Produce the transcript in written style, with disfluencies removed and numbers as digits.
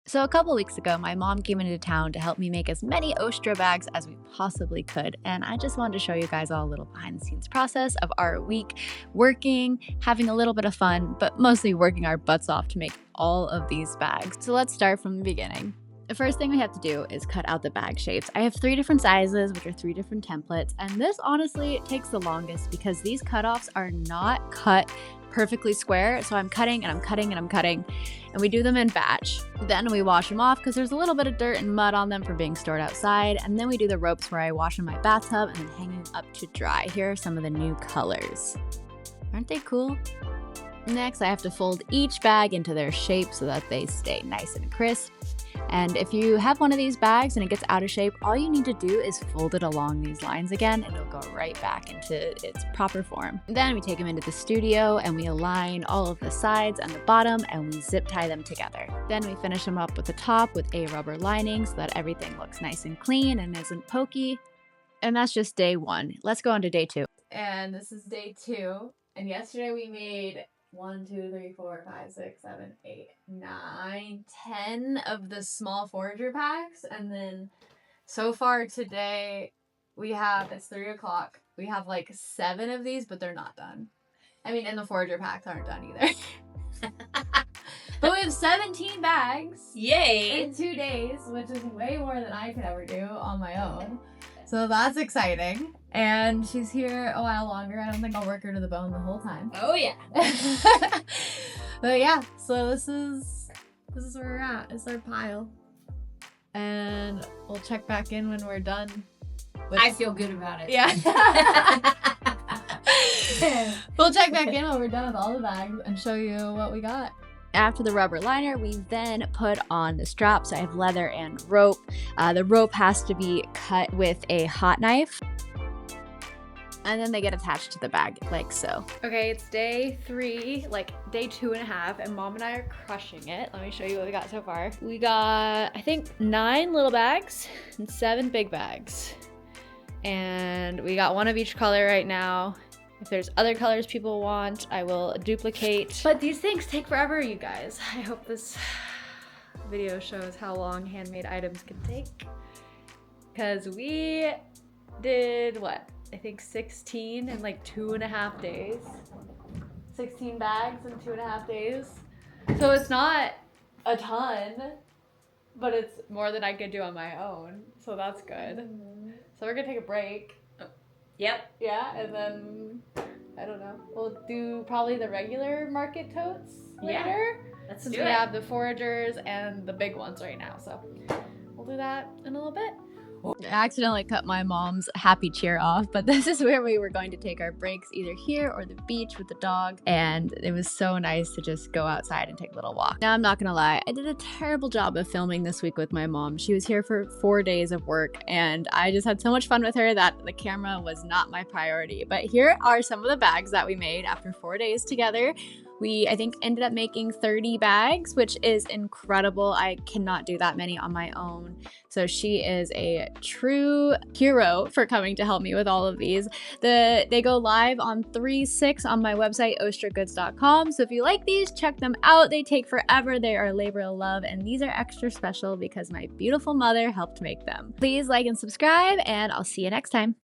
So a couple weeks ago, my mom came into town to help me make as many Osttra bags as we possibly could. And I just wanted to show you guys all a little behind the scenes process of our week working, having a little bit of fun, but mostly working our butts off to make all of these bags. So let's start from the beginning. The first thing we have to do is cut out the bag shapes. I have 3 different sizes, which are 3 different templates. And this honestly takes the longest because these cutoffs are not cut perfectly square. So I'm cutting and I'm cutting and I'm cutting, and we do them in batch. Then we wash them off because there's a little bit of dirt and mud on them from being stored outside. And then we do the ropes where I wash in my bathtub and then hang them up to dry. Here are some of the new colors. Aren't they cool? Next, I have to fold each bag into their shape so that they stay nice and crisp. And if you have one of these bags and it gets out of shape, all you need to do is fold it along these lines again and it'll go right back into its proper form. Then we take them into the studio and we align all of the sides and the bottom and we zip tie them together. Then we finish them up with the top with a rubber lining so that everything looks nice and clean and isn't pokey. And that's just day 1. Let's go on to day 2. And this is day 2. And yesterday we made 1, 2, 3, 4, 5, 6, 7, 8, 9, 10 of the small forager packs. And then so far today it's 3 o'clock. We have like 7 of these, but they're not done. I mean, and the forager packs aren't done either. But we have 17 bags. Yay! In 2 days, which is way more than I could ever do on my own. So that's exciting. And she's here a while longer. I don't think I'll work her to the bone the whole time. Oh yeah. But yeah, so this is where we're at. It's our pile. And we'll check back in when we're done. I feel good about it. Yeah. We'll check back in when we're done with all the bags and show you what we got. After the rubber liner, we then put on the straps. So I have leather and rope. The rope has to be cut with a hot knife. And then they get attached to the bag like so. Okay, it's day 3, like day 2.5, and Mom and I are crushing it. Let me show you what we got so far. We got, I think, 9 little bags and 7 big bags. And we got 1 of each color right now. If there's other colors people want, I will duplicate. But these things take forever, you guys. I hope this video shows how long handmade items can take. Because we did, what? I think 16 in like 2.5 days. 16 bags in 2.5 days. So it's not a ton, but it's more than I could do on my own. So that's good. Mm-hmm. So we're gonna take a break. Yep. Yeah, and then, I don't know, we'll do probably the regular market totes later. Let's since do we it. have the foragers and the big ones right now. So we'll do that in a little bit. I accidentally cut my mom's happy cheer off, but this is where we were going to take our breaks, either here or the beach with the dog. And it was so nice to just go outside and take a little walk. Now, I'm not gonna lie, I did a terrible job of filming this week with my mom. She was here for 4 days of work, and I just had so much fun with her that the camera was not my priority. But here are some of the bags that we made after 4 days together. We, I think, ended up making 30 bags, which is incredible. I cannot do that many on my own. So she is a true hero for coming to help me with all of these. They go live on 3/6 on my website, ostragoods.com. So if you like these, check them out. They take forever. They are a labor of love, and these are extra special because my beautiful mother helped make them. Please like and subscribe, and I'll see you next time.